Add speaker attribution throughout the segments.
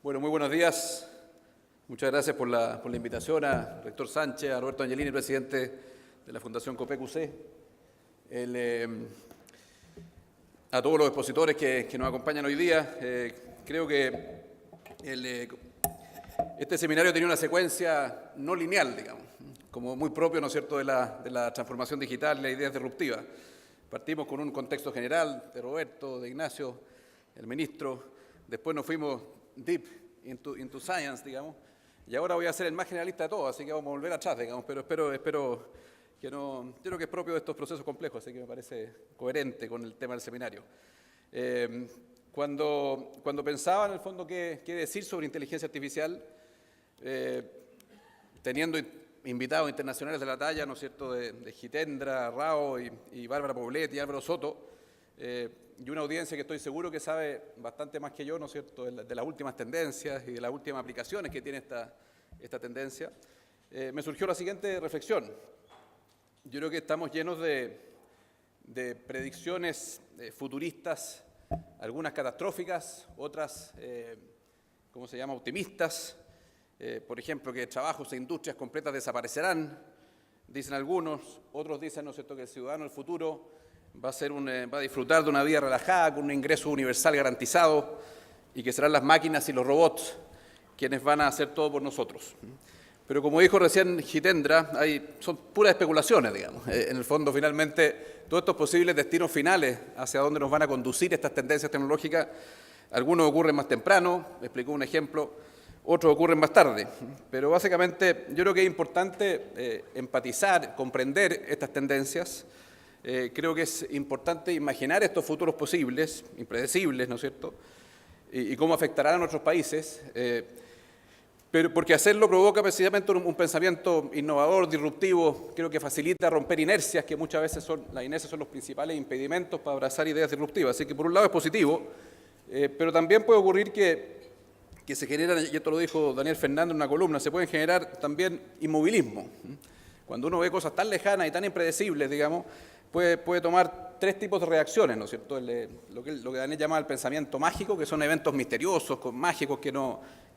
Speaker 1: Bueno, muy buenos días. Muchas gracias por la invitación a rector Sánchez, a Roberto Angelini, presidente de la Fundación COPEC-UC, a todos los expositores que nos acompañan hoy día. Creo que este seminario tenía una secuencia no lineal, digamos, como muy propio, ¿no es cierto?, de la transformación digital y las ideas disruptivas. Partimos con un contexto general de Roberto, de Ignacio, el ministro, después nos fuimos deep into science, digamos, y ahora voy a ser el más generalista de todos, así que vamos a volver atrás, digamos, pero espero que no, yo creo que es propio de estos procesos complejos, así que me parece coherente con el tema del seminario. Cuando pensaba en el fondo qué decir sobre inteligencia artificial, teniendo invitados internacionales de la talla, ¿no es cierto?, de Jitendra Rao y Bárbara Poblet y Álvaro Soto, y una audiencia que estoy seguro que sabe bastante más que yo, ¿no es cierto?, de las últimas tendencias y de las últimas aplicaciones que tiene esta tendencia, me surgió la siguiente reflexión. Yo creo que estamos llenos de predicciones futuristas, algunas catastróficas, otras, ¿cómo se llama?, optimistas. Por ejemplo, que trabajos e industrias completas desaparecerán, dicen algunos, otros dicen, ¿no es cierto?, que el ciudadano del futuro va a disfrutar de una vida relajada, con un ingreso universal garantizado, y que serán las máquinas y los robots quienes van a hacer todo por nosotros. Pero como dijo recién Jitendra, son puras especulaciones, digamos. En el fondo, finalmente, todos estos posibles destinos finales hacia dónde nos van a conducir estas tendencias tecnológicas, algunos ocurren más temprano, me explicó un ejemplo, otros ocurren más tarde. Pero básicamente yo creo que es importante empatizar, comprender estas tendencias. Creo que es importante imaginar estos futuros posibles, impredecibles, ¿no es cierto?, y cómo afectarán a nuestros países, pero porque hacerlo provoca precisamente un pensamiento innovador, disruptivo, creo que facilita romper inercias, que muchas veces las inercias son los principales impedimentos para abrazar ideas disruptivas. Así que por un lado es positivo, pero también puede ocurrir que se generan, y esto lo dijo Daniel Fernández en una columna, se pueden generar también inmovilismo. Cuando uno ve cosas tan lejanas y tan impredecibles, digamos, puede tomar tres tipos de reacciones, ¿no es cierto? Lo que Daniel llama el pensamiento mágico, que son eventos misteriosos, mágicos, que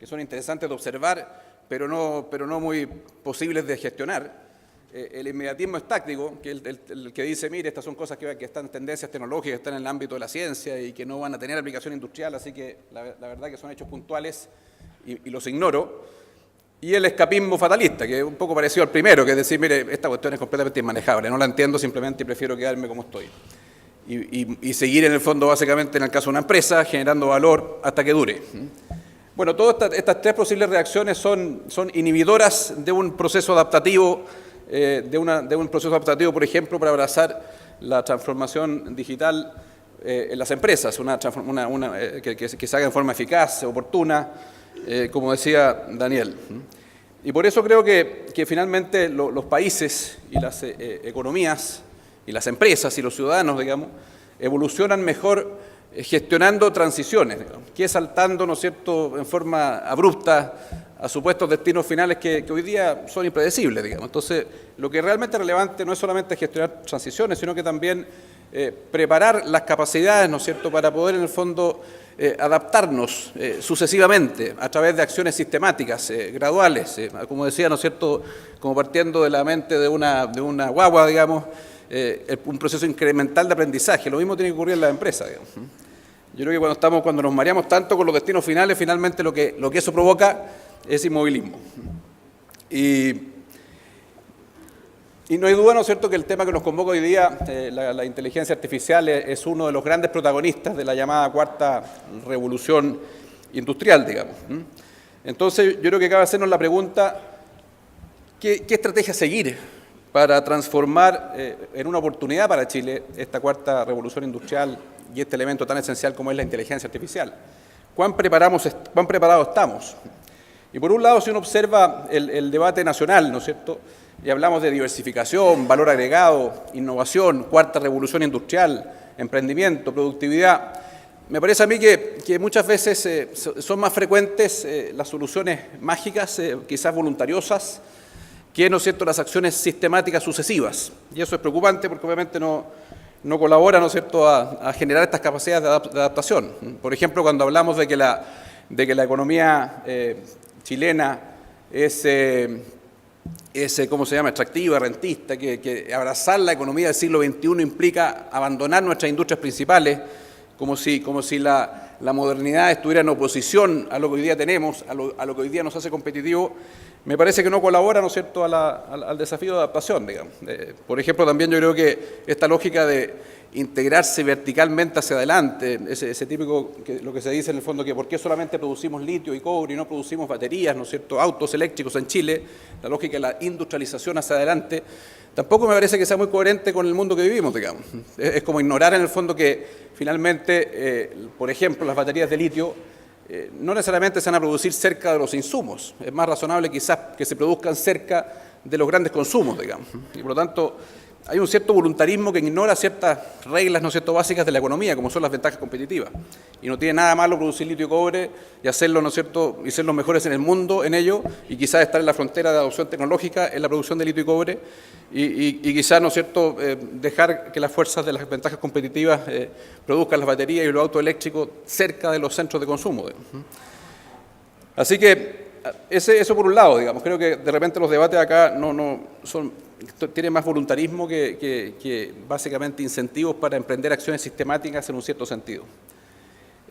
Speaker 1: son interesantes de observar, pero no muy posibles de gestionar. El inmediatismo estático, que es el que dice, mire, estas son cosas que están en tendencias tecnológicas, que están en el ámbito de la ciencia y que no van a tener aplicación industrial, así que la verdad que son hechos puntuales y los ignoro. Y el escapismo fatalista, que es un poco parecido al primero, que es decir, mire, esta cuestión es completamente inmanejable, no la entiendo simplemente y prefiero quedarme como estoy. Y seguir en el fondo, básicamente, en el caso de una empresa, generando valor hasta que dure. Bueno, todas estas tres posibles reacciones son inhibidoras de un proceso adaptativo, por ejemplo, para abrazar la transformación digital en las empresas, que se haga en forma eficaz, oportuna, como decía Daniel. Y por eso creo que finalmente los países y las economías y las empresas y los ciudadanos, digamos, evolucionan mejor gestionando transiciones, digamos, que saltando, ¿no es cierto?, en forma abrupta a supuestos destinos finales que hoy día son impredecibles, digamos. Entonces, lo que es realmente relevante no es solamente gestionar transiciones, sino que también preparar las capacidades, ¿no es cierto?, para poder en el fondo adaptarnos sucesivamente a través de acciones sistemáticas, graduales, como decía, ¿no es cierto?, como partiendo de la mente de una guagua, digamos, un proceso incremental de aprendizaje. Lo mismo tiene que ocurrir en las empresas, digamos. Yo creo que cuando nos mareamos tanto con los destinos finales, finalmente lo que eso provoca es inmovilismo. Y no hay duda, ¿no es cierto?, que el tema que nos convoca hoy día, la inteligencia artificial, es uno de los grandes protagonistas de la llamada cuarta revolución industrial, digamos. Entonces, yo creo que cabe hacernos la pregunta, ¿qué estrategia seguir para transformar en una oportunidad para Chile esta cuarta revolución industrial y este elemento tan esencial como es la inteligencia artificial? ¿Cuán preparados estamos? Y por un lado, si uno observa el debate nacional, ¿no es cierto?, y hablamos de diversificación, valor agregado, innovación, cuarta revolución industrial, emprendimiento, productividad, me parece a mí que muchas veces son más frecuentes las soluciones mágicas, quizás voluntariosas, que, ¿no es cierto?, las acciones sistemáticas sucesivas. Y eso es preocupante porque obviamente no colabora, ¿no es cierto?, a generar estas capacidades de adaptación. Por ejemplo, cuando hablamos de que la de que la economía chilena es ¿cómo se llama?, extractiva, rentista, que abrazar la economía del siglo XXI implica abandonar nuestras industrias principales, como si la modernidad estuviera en oposición a lo que hoy día tenemos, a lo que hoy día nos hace competitivos, me parece que no colabora, ¿no es cierto?, al desafío de adaptación, digamos. Por ejemplo, también yo creo que esta lógica de integrarse verticalmente hacia adelante, ese típico, lo que se dice en el fondo, que por qué solamente producimos litio y cobre y no producimos baterías, ¿no es cierto?, autos eléctricos en Chile, la lógica de la industrialización hacia adelante, tampoco me parece que sea muy coherente con el mundo que vivimos, digamos. Es como ignorar en el fondo que finalmente, por ejemplo, las baterías de litio no necesariamente se van a producir cerca de los insumos. Es más razonable quizás que se produzcan cerca de los grandes consumos, digamos. Y por lo tanto, hay un cierto voluntarismo que ignora ciertas reglas, ¿no es cierto?, básicas de la economía, como son las ventajas competitivas. Y no tiene nada malo producir litio y cobre y hacerlo, ¿no es cierto?, y ser los mejores en el mundo en ello, y quizás estar en la frontera de adopción tecnológica en la producción de litio y cobre, y quizás, ¿no es cierto?, dejar que las fuerzas de las ventajas competitivas produzcan las baterías y los autos eléctricos cerca de los centros de consumo. Así que eso por un lado, digamos. Creo que de repente los debates acá tienen más voluntarismo que básicamente incentivos para emprender acciones sistemáticas en un cierto sentido.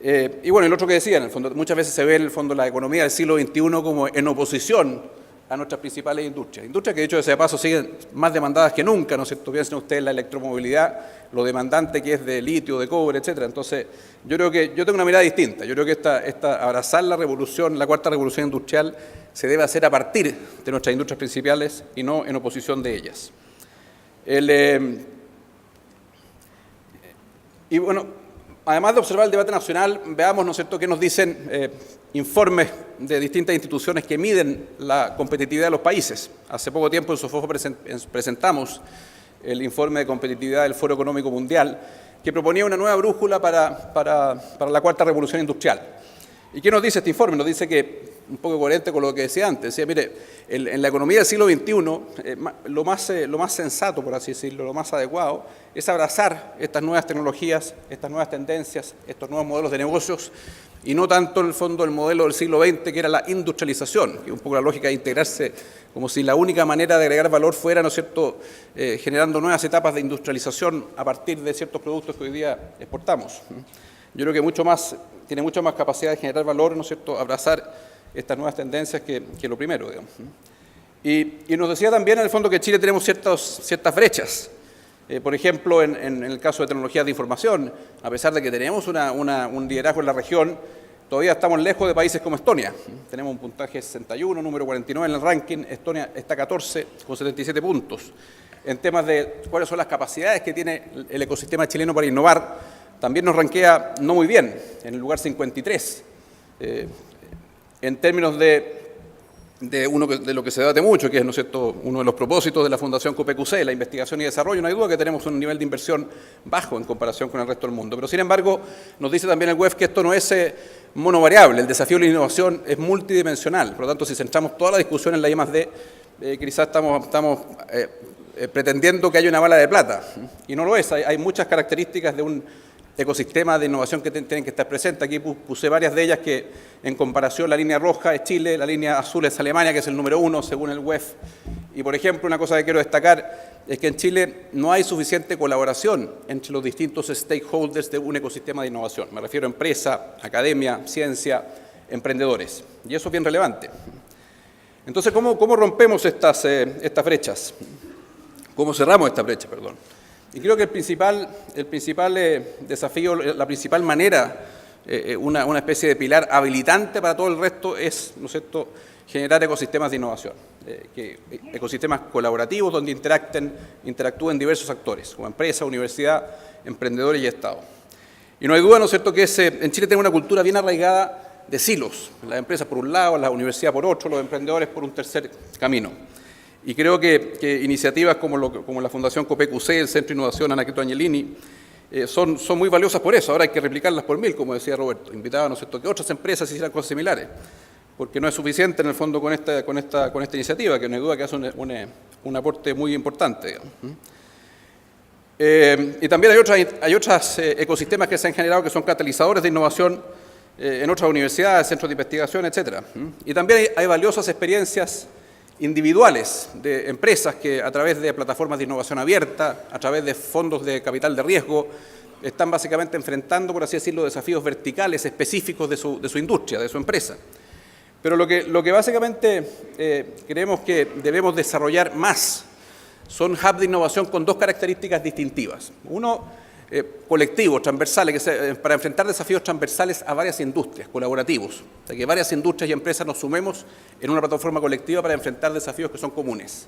Speaker 1: Y bueno, el otro que decía, en el fondo, muchas veces se ve en el fondo la economía del siglo XXI como en oposición a nuestras principales industrias. Industrias que, de hecho, de ese paso siguen más demandadas que nunca, ¿no es cierto? Piensen ustedes la electromovilidad, lo demandante que es de litio, de cobre, etcétera. Entonces, yo tengo una mirada distinta. Yo creo que abrazar la revolución, la cuarta revolución industrial, se debe hacer a partir de nuestras industrias principales y no en oposición de ellas. Y bueno, además de observar el debate nacional, veamos, ¿no es cierto?, qué nos dicen informes de distintas instituciones que miden la competitividad de los países. Hace poco tiempo en SOFOFO presentamos el informe de competitividad del Foro Económico Mundial, que proponía una nueva brújula para la cuarta revolución industrial. ¿Y qué nos dice este informe? Nos dice que, un poco coherente con lo que decía antes, decía, mire, en la economía del siglo XXI, lo más sensato, por así decirlo, lo más adecuado, es abrazar estas nuevas tecnologías, estas nuevas tendencias, estos nuevos modelos de negocios, y no tanto en el fondo el modelo del siglo XX, que era la industrialización, que es un poco la lógica de integrarse, como si la única manera de agregar valor fuera, ¿no es cierto?, generando nuevas etapas de industrialización a partir de ciertos productos que hoy día exportamos. Yo creo que tiene mucho más capacidad de generar valor, ¿no es cierto?, abrazar estas nuevas tendencias que lo primero, digamos. Y nos decía también, en el fondo, que en Chile tenemos ciertas brechas. Por ejemplo, en el caso de tecnologías de información, a pesar de que tenemos un liderazgo en la región, todavía estamos lejos de países como Estonia. Tenemos un puntaje 61, número 49 en el ranking. Estonia está 14 con 77 puntos. En temas de cuáles son las capacidades que tiene el ecosistema chileno para innovar, también nos rankea no muy bien, en el lugar 53. En términos de lo que se debate mucho, que es, ¿no es cierto?, uno de los propósitos de la Fundación COPEQC, la investigación y desarrollo, no hay duda que tenemos un nivel de inversión bajo en comparación con el resto del mundo. Pero, sin embargo, nos dice también el WEF que esto no es monovariable, el desafío de la innovación es multidimensional. Por lo tanto, si centramos toda la discusión en la I+D, quizás estamos pretendiendo que haya una bala de plata, y no lo es. Hay muchas características de un ecosistemas de innovación que tienen que estar presentes. Aquí puse varias de ellas que, en comparación, la línea roja es Chile, la línea azul es Alemania, que es el número 1 según el WEF. Y, por ejemplo, una cosa que quiero destacar es que en Chile no hay suficiente colaboración entre los distintos stakeholders de un ecosistema de innovación. Me refiero a empresa, academia, ciencia, emprendedores. Y eso es bien relevante. Entonces, ¿cómo rompemos estas brechas? ¿Cómo cerramos esta brecha, perdón? Y creo que el principal desafío, la principal manera, una especie de pilar habilitante para todo el resto es, ¿no es cierto?, generar ecosistemas de innovación, ecosistemas colaborativos donde interactúen diversos actores, como empresa, universidad, emprendedores y Estado. Y no hay duda, ¿no es cierto?, que en Chile tenemos una cultura bien arraigada de silos, las empresas por un lado, la universidad por otro, los emprendedores por un tercer camino. Y creo que iniciativas como la Fundación COPEQC, el Centro de Innovación Anacleto Agnellini, son muy valiosas por eso. Ahora hay que replicarlas por 1000, como decía Roberto. Invitaba, ¿no es cierto?, que otras empresas hicieran cosas similares, porque no es suficiente en el fondo con esta iniciativa, que no hay duda que hace un aporte muy importante, digamos. Y también hay otros ecosistemas que se han generado que son catalizadores de innovación, en otras universidades, centros de investigación, etc. Y también hay valiosas experiencias individuales de empresas que a través de plataformas de innovación abierta, a través de fondos de capital de riesgo, están básicamente enfrentando, por así decirlo, desafíos verticales específicos de su industria, de su empresa. Pero lo que básicamente creemos que debemos desarrollar más son hubs de innovación con dos características distintivas. Uno, colectivos, transversales, para enfrentar desafíos transversales a varias industrias, colaborativos. O sea, que varias industrias y empresas nos sumemos en una plataforma colectiva para enfrentar desafíos que son comunes.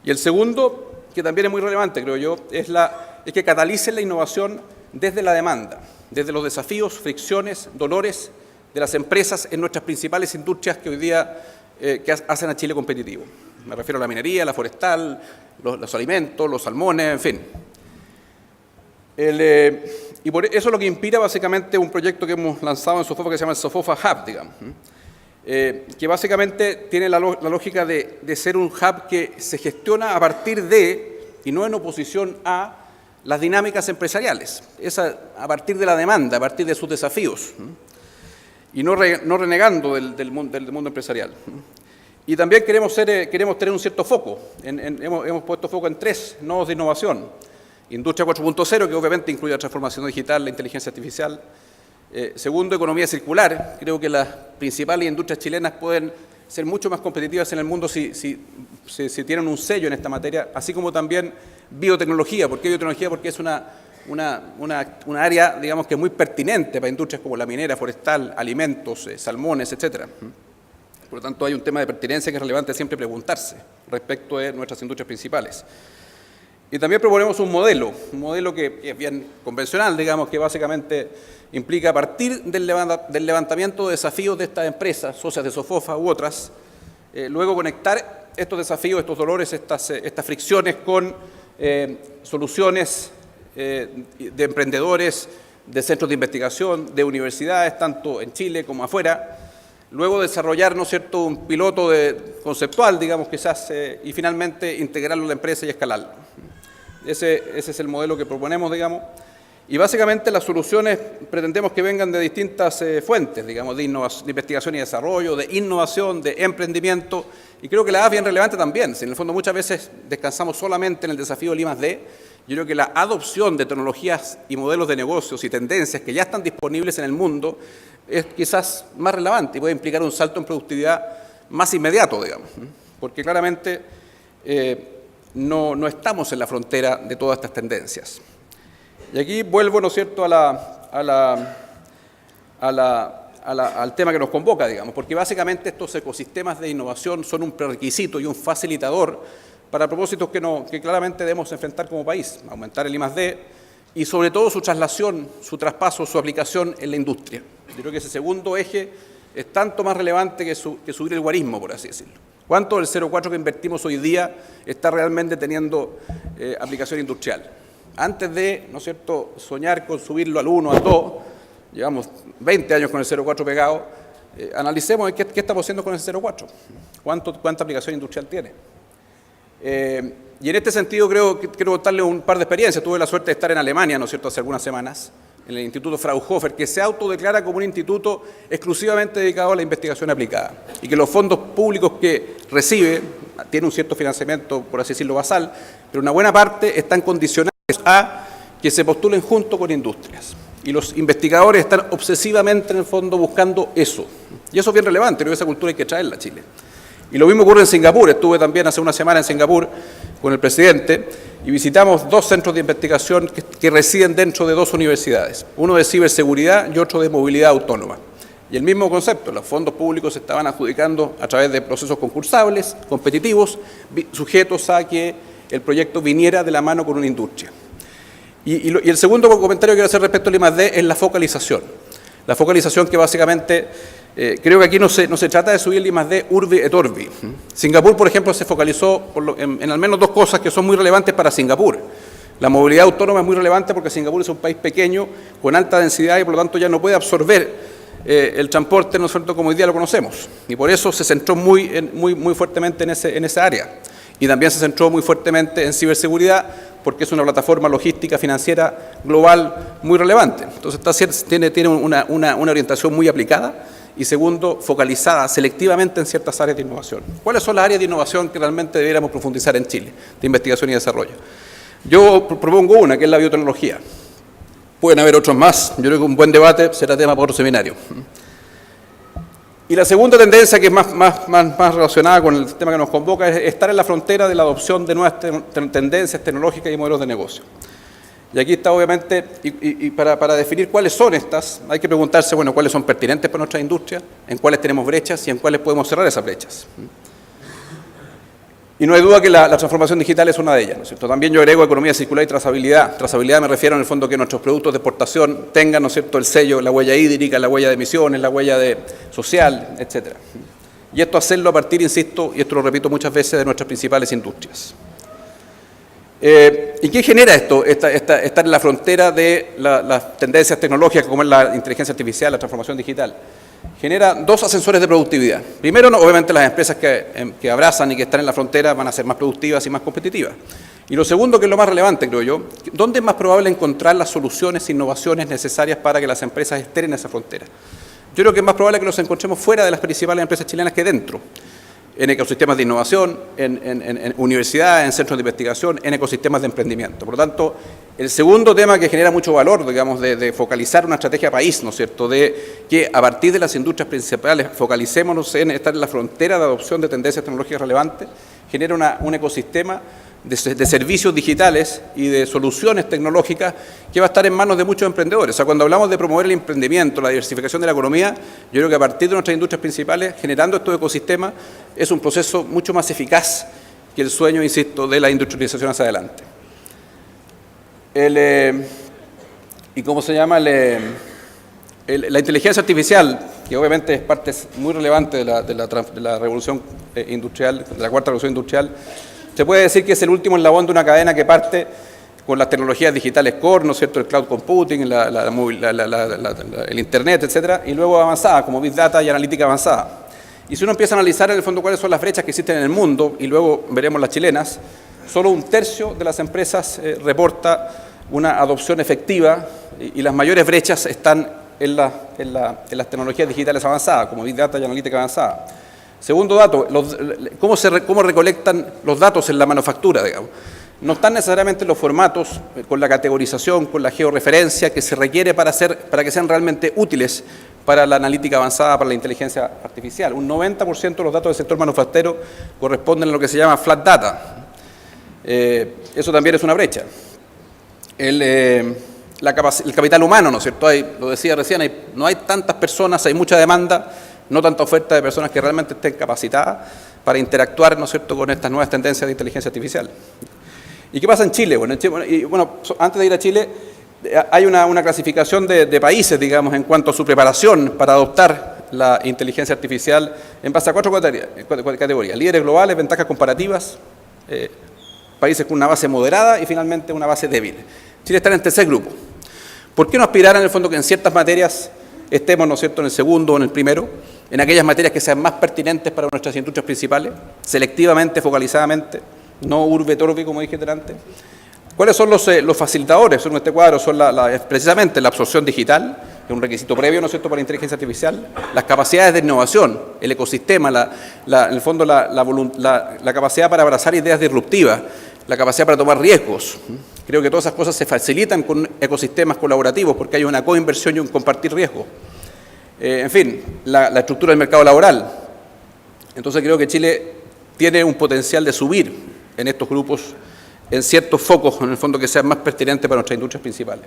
Speaker 1: Y el segundo, que también es muy relevante, creo yo, es que catalice la innovación desde la demanda, desde los desafíos, fricciones, dolores de las empresas en nuestras principales industrias que hoy día que hacen a Chile competitivo. Me refiero a la minería, la forestal, los alimentos, los salmones, en fin. Y por eso es lo que inspira básicamente un proyecto que hemos lanzado en Sofofa que se llama el Sofofa Hub, digamos, que básicamente tiene la lógica de ser un hub que se gestiona a partir de, y no en oposición a, las dinámicas empresariales, a partir de la demanda, a partir de sus desafíos, y no renegando del mundo empresarial. Y también queremos tener un cierto foco, hemos puesto foco en 3 nodos de innovación. Industria 4.0, que obviamente incluye la transformación digital, la inteligencia artificial. Segundo, economía circular. Creo que las principales industrias chilenas pueden ser mucho más competitivas en el mundo si tienen un sello en esta materia, así como también biotecnología. ¿Por qué biotecnología? Porque es una área, digamos, que es muy pertinente para industrias como la minera, forestal, alimentos, salmones, etc. Por lo tanto, hay un tema de pertinencia que es relevante siempre preguntarse respecto de nuestras industrias principales. Y también proponemos un modelo que es bien convencional, digamos, que básicamente implica a partir del levantamiento de desafíos de estas empresas, socias de Sofofa u otras, luego conectar estos desafíos, estos dolores, estas fricciones con soluciones de emprendedores, de centros de investigación, de universidades, tanto en Chile como afuera. Luego desarrollar, ¿no es cierto?, un piloto conceptual, digamos, que se hace, y finalmente integrarlo en la empresa y escalarlo. Ese es el modelo que proponemos, digamos. Y básicamente las soluciones pretendemos que vengan de distintas fuentes, digamos, de investigación y desarrollo, de innovación, de emprendimiento. Y creo que la A es bien relevante también. Si en el fondo muchas veces descansamos solamente en el desafío del I+D, yo creo que la adopción de tecnologías y modelos de negocios y tendencias que ya están disponibles en el mundo es quizás más relevante y puede implicar un salto en productividad más inmediato, digamos. Porque claramente no estamos en la frontera de todas estas tendencias. Y aquí vuelvo, ¿no es cierto?, al tema que nos convoca, digamos, porque básicamente estos ecosistemas de innovación son un prerequisito y un facilitador para propósitos que claramente debemos enfrentar como país, aumentar el I+D y sobre todo su traslación, su traspaso, su aplicación en la industria. Yo creo que ese segundo eje es tanto más relevante que subir el guarismo, por así decirlo. ¿Cuánto del 0,4 que invertimos hoy día está realmente teniendo aplicación industrial? Antes de, ¿no es cierto?, soñar con subirlo al 1, al 2, llevamos 20 años con el 0,4 pegado, analicemos qué estamos haciendo con el 0,4, cuánta aplicación industrial tiene. Y en este sentido quiero contarles un par de experiencias. Tuve la suerte de estar en Alemania, ¿no es cierto?, hace algunas semanas, en el Instituto Fraunhofer, que se autodeclara como un instituto exclusivamente dedicado a la investigación aplicada y que los fondos públicos que recibe, tiene un cierto financiamiento, por así decirlo, basal, pero una buena parte están condicionados a que se postulen junto con industrias. Y los investigadores están obsesivamente, en el fondo, buscando eso. Y eso es bien relevante, creo que esa cultura hay que traerla a Chile. Y lo mismo ocurre en Singapur. Estuve también hace una semana en Singapur con el presidente y visitamos 2 centros de investigación que residen dentro de 2 universidades, uno de ciberseguridad y otro de movilidad autónoma. Y el mismo concepto, los fondos públicos se estaban adjudicando a través de procesos concursables, competitivos, sujetos a que el proyecto viniera de la mano con una industria. Y el segundo comentario que quiero hacer respecto al I+D es la focalización. La focalización que básicamente, creo que aquí no se trata de subir el I+D urbi et orbi. Singapur, por ejemplo, se focalizó en al menos 2 cosas que son muy relevantes para Singapur. La movilidad autónoma es muy relevante porque Singapur es un país pequeño, con alta densidad y por lo tanto ya no puede absorber el transporte, ¿no es cierto?, como hoy día lo conocemos. Y por eso se centró muy fuertemente en esa área. Y también se centró muy fuertemente en ciberseguridad, porque es una plataforma logística financiera global muy relevante. Entonces tiene una orientación muy aplicada y, segundo, focalizada selectivamente en ciertas áreas de innovación. ¿Cuáles son las áreas de innovación que realmente debiéramos profundizar en Chile, de investigación y desarrollo? Yo propongo una, que es la biotecnología. Pueden haber otros más. Yo creo que un buen debate será tema para otro seminario. Y la segunda tendencia, que es más relacionada con el tema que nos convoca, es estar en la frontera de la adopción de nuevas tendencias tecnológicas y modelos de negocio. Y aquí está, obviamente, y para definir cuáles son estas, hay que preguntarse, bueno, cuáles son pertinentes para nuestra industria, en cuáles tenemos brechas y en cuáles podemos cerrar esas brechas. Y no hay duda que la transformación digital es una de ellas, ¿no es cierto? También yo agrego economía circular y trazabilidad. Trazabilidad me refiero en el fondo que nuestros productos de exportación tengan, ¿no es cierto?, el sello, la huella hídrica, la huella de emisiones, la huella social, etcétera. Y esto hacerlo a partir, insisto, y esto lo repito muchas veces, de nuestras principales industrias. ¿Y qué genera esto? Estar en la frontera de las tendencias tecnológicas como es la inteligencia artificial, la transformación digital. Genera dos ascensores de productividad. Primero, obviamente, las empresas que abrazan y que están en la frontera van a ser más productivas y más competitivas. Y lo segundo, que es lo más relevante, creo yo, ¿dónde es más probable encontrar las soluciones e innovaciones necesarias para que las empresas estén en esa frontera? Yo creo que es más probable que los encontremos fuera de las principales empresas chilenas que dentro. En ecosistemas de innovación, en universidades, en centros de investigación, en ecosistemas de emprendimiento. Por lo tanto, el segundo tema que genera mucho valor, digamos, de focalizar una estrategia país, ¿no es cierto?, de que a partir de las industrias principales focalicémonos en estar en la frontera de adopción de tendencias tecnológicas relevantes, genera un ecosistema de servicios digitales y de soluciones tecnológicas que va a estar en manos de muchos emprendedores. O sea, cuando hablamos de promover el emprendimiento, la diversificación de la economía, yo creo que a partir de nuestras industrias principales, generando estos ecosistemas, es un proceso mucho más eficaz que el sueño, insisto, de la industrialización hacia adelante. ¿Y cómo se llama? La inteligencia artificial, que obviamente es parte muy relevante de la revolución industrial, de la cuarta revolución industrial, se puede decir que es el último eslabón de una cadena que parte con las tecnologías digitales core, ¿no es cierto?, el cloud computing, el internet, etcétera, y luego avanzada, como big data y analítica avanzada. Y si uno empieza a analizar en el fondo cuáles son las brechas que existen en el mundo, y luego veremos las chilenas, solo 1/3 de las empresas reporta una adopción efectiva, y las mayores brechas están en las tecnologías digitales avanzadas, como big data y analítica avanzada. Segundo dato, ¿cómo recolectan los datos en la manufactura, digamos? No están necesariamente en los formatos, con la categorización, con la georreferencia que se requiere para que sean realmente útiles para la analítica avanzada, para la inteligencia artificial. Un 90% de los datos del sector manufacturero corresponden a lo que se llama flat data. Eso también es una brecha. El capital humano, ¿no es cierto? Lo decía recién, no hay tantas personas, hay mucha demanda, no tanta oferta de personas que realmente estén capacitadas para interactuar, ¿no es cierto?, con estas nuevas tendencias de inteligencia artificial. ¿Y qué pasa en Chile? Bueno, antes de ir a Chile, hay una clasificación de países, digamos, en cuanto a su preparación para adoptar la inteligencia artificial en base a 4 categorías. Líderes globales, ventajas comparativas, países con una base moderada y finalmente una base débil. Chile está en el tercer grupo. ¿Por qué no aspirar en el fondo que en ciertas materias estemos, ¿no es cierto?, en el segundo o en el primero, en aquellas materias que sean más pertinentes para nuestras industrias principales, selectivamente, focalizadamente, no urbe et orbi, como dije antes? ¿Cuáles son los facilitadores en este cuadro? Son precisamente la absorción digital, que es un requisito previo, ¿no es cierto?, para la inteligencia artificial, las capacidades de innovación, el ecosistema, en el fondo la capacidad para abrazar ideas disruptivas, la capacidad para tomar riesgos. Creo que todas esas cosas se facilitan con ecosistemas colaborativos porque hay una coinversión y un compartir riesgos. En fin, la estructura del mercado laboral. Entonces creo que Chile tiene un potencial de subir en estos grupos, en ciertos focos, en el fondo, que sean más pertinentes para nuestras industrias principales.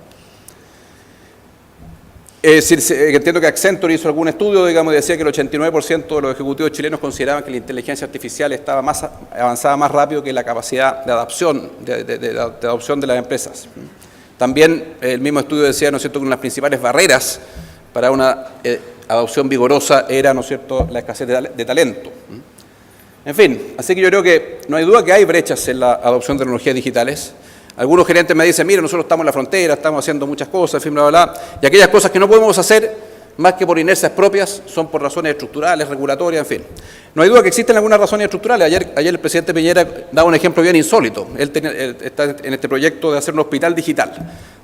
Speaker 1: Entiendo que Accenture hizo algún estudio, digamos, y decía que el 89% de los ejecutivos chilenos consideraban que la inteligencia artificial estaba más avanzada más rápido que la capacidad de adopción de las empresas. También el mismo estudio decía, ¿no es cierto?, que una de las principales barreras para una adopción vigorosa era, ¿no es cierto?, la escasez de talento. En fin, así que yo creo que no hay duda que hay brechas en la adopción de tecnologías digitales. Algunos gerentes me dicen, mira, nosotros estamos en la frontera, estamos haciendo muchas cosas, en fin, bla, bla, bla, y aquellas cosas que no podemos hacer más que por inercias propias, son por razones estructurales, regulatorias, en fin. No hay duda que existen algunas razones estructurales. Ayer el presidente Piñera daba un ejemplo bien insólito. Él está en este proyecto de hacer un hospital digital,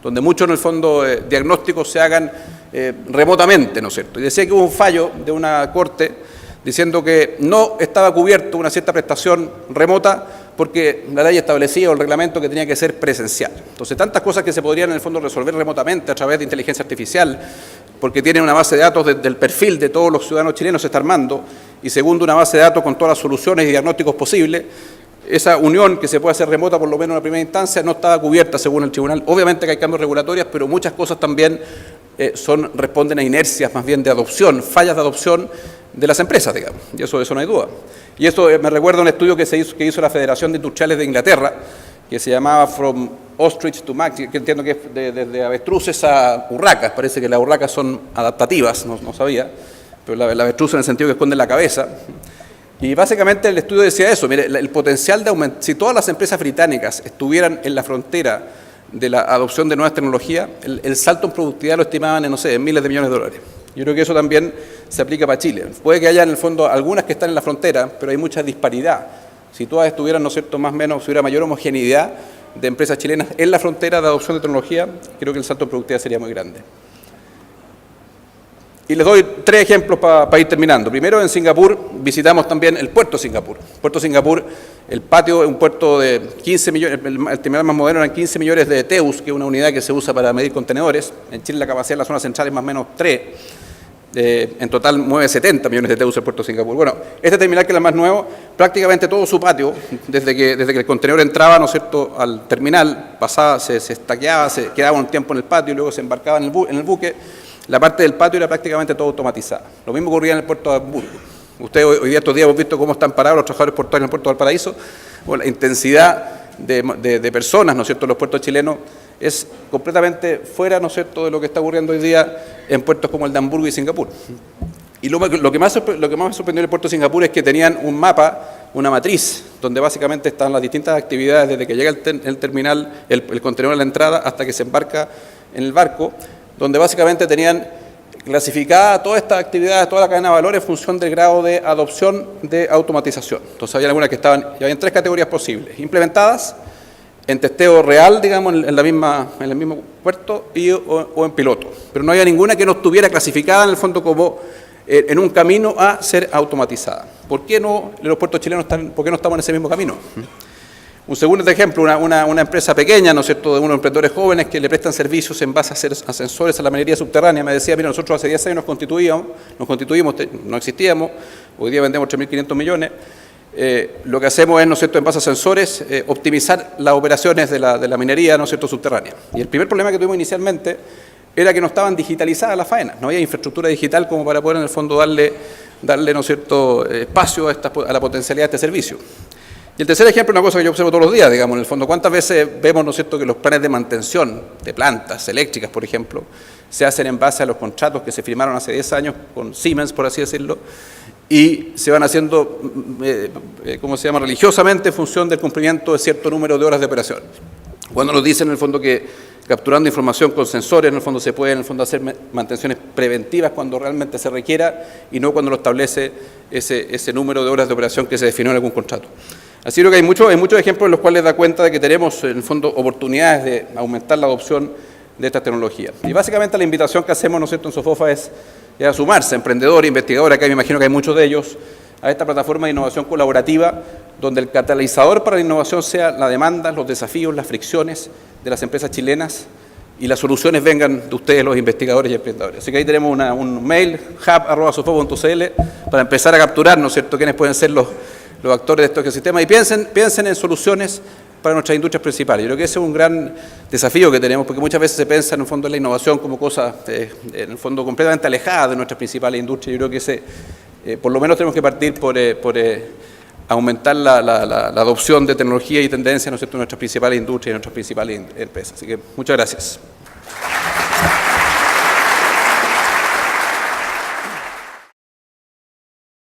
Speaker 1: donde muchos, en el fondo, diagnósticos se hagan remotamente, ¿no es cierto? Y decía que hubo un fallo de una corte diciendo que no estaba cubierto una cierta prestación remota porque la ley establecía o el reglamento que tenía que ser presencial. Entonces, tantas cosas que se podrían en el fondo resolver remotamente a través de inteligencia artificial, porque tienen una base de datos del perfil de todos los ciudadanos chilenos se está armando, y segundo, una base de datos con todas las soluciones y diagnósticos posibles. Esa unión que se puede hacer remota, por lo menos en la primera instancia, no estaba cubierta según el tribunal. Obviamente que hay cambios regulatorios, pero muchas cosas también responden a inercias más bien de adopción, fallas de adopción de las empresas, digamos, y eso no hay duda. Y esto me recuerda a un estudio que hizo la Federación de Industriales de Inglaterra, que se llamaba From Ostrich to Max, que entiendo que es desde avestruces a urracas. Parece que las urracas son adaptativas, no sabía, pero la avestruz en el sentido que esconde la cabeza. Y básicamente el estudio decía eso, mire, el potencial de aumento, si todas las empresas británicas estuvieran en la frontera de la adopción de nuevas tecnologías, el salto en productividad lo estimaban en, no sé, en miles de millones de dólares. Yo creo que eso también se aplica para Chile. Puede que haya en el fondo algunas que están en la frontera, pero hay mucha disparidad. Si todas estuvieran, ¿no es cierto?, más o menos, si hubiera mayor homogeneidad de empresas chilenas en la frontera de adopción de tecnología, creo que el salto en productividad sería muy grande. Y les doy 3 ejemplos para ir terminando. Primero, en Singapur visitamos también el puerto de Singapur. Puerto Singapur, el patio es un puerto de 15 millones, el terminal más moderno eran 15 millones de TEUs, que es una unidad que se usa para medir contenedores. En Chile la capacidad de la zona central es más o menos 3. En total mueve 70 millones de TEUs el puerto de Singapur. Bueno, este terminal, que es el más nuevo, prácticamente todo su patio, desde que el contenedor entraba, ¿no es cierto?, al terminal, pasaba, se estaqueaba, se quedaba un tiempo en el patio y luego se embarcaba en el buque. La parte del patio era prácticamente todo automatizada. Lo mismo ocurría en el puerto de Hamburgo. Ustedes hoy día, estos días, hemos visto cómo están parados los trabajadores portuarios en el puerto de Valparaíso. Bueno, la intensidad de personas, ¿no es cierto?, en los puertos chilenos es completamente fuera, ¿no es cierto?, de lo que está ocurriendo hoy día en puertos como el de Hamburgo y Singapur. Y lo que más me sorprendió en el puerto de Singapur es que tenían un mapa, una matriz, donde básicamente están las distintas actividades desde que llega el terminal, el contenedor a la entrada, hasta que se embarca en el barco, donde básicamente tenían clasificada toda esta actividad, toda la cadena de valores en función del grado de adopción de automatización. Entonces había algunas que estaban, ya habían 3 categorías posibles: implementadas, en testeo real, digamos, en el mismo puerto, o en piloto. Pero no había ninguna que no estuviera clasificada en el fondo como en un camino a ser automatizada. ¿Por qué no los puertos chilenos por qué no estamos en ese mismo camino? Un segundo ejemplo, una empresa pequeña, ¿no es cierto?, de unos emprendedores jóvenes que le prestan servicios en base a hacer ascensores a la minería subterránea. Me decía, mira, nosotros hace 10 años nos constituimos, no existíamos, hoy día vendemos 3.500 millones. Lo que hacemos es, ¿no es cierto?, en base a sensores, optimizar las operaciones de la minería, ¿no es cierto?, subterránea. Y el primer problema que tuvimos inicialmente era que no estaban digitalizadas las faenas, no había infraestructura digital como para poder en el fondo darle ¿no es cierto?, espacio a la potencialidad de este servicio. Y el tercer ejemplo, una cosa que yo observo todos los días, digamos, en el fondo, ¿cuántas veces vemos, ¿no es cierto?, que los planes de mantención de plantas eléctricas, por ejemplo, se hacen en base a los contratos que se firmaron hace 10 años con Siemens, por así decirlo, y se van haciendo, ¿cómo se llama?, religiosamente en función del cumplimiento de cierto número de horas de operación? Cuando nos dicen, en el fondo, que capturando información con sensores, en el fondo se puede, en el fondo, hacer mantenciones preventivas cuando realmente se requiera y no cuando lo establece ese número de horas de operación que se definió en algún contrato. Así que hay muchos ejemplos en los cuales da cuenta de que tenemos, en el fondo, oportunidades de aumentar la adopción de estas tecnologías. Y básicamente la invitación que hacemos, ¿no es cierto?, en Sofofa es a sumarse, emprendedores, investigadores, acá me imagino que hay muchos de ellos, a esta plataforma de innovación colaborativa, donde el catalizador para la innovación sea la demanda, los desafíos, las fricciones de las empresas chilenas, y las soluciones vengan de ustedes, los investigadores y emprendedores. Así que ahí tenemos un mail, hub@sofofa.cl, para empezar a capturar, ¿no es cierto?, quiénes pueden ser los actores de estos ecosistemas, y piensen en soluciones para nuestras industrias principales. Yo creo que ese es un gran desafío que tenemos, porque muchas veces se piensa en el fondo en la innovación como cosa, en el fondo, completamente alejada de nuestras principales industrias. Yo creo que por lo menos tenemos que partir por aumentar la adopción de tecnología y tendencias, ¿no es cierto?, en nuestras principales industrias y en nuestras principales empresas. Así que muchas gracias.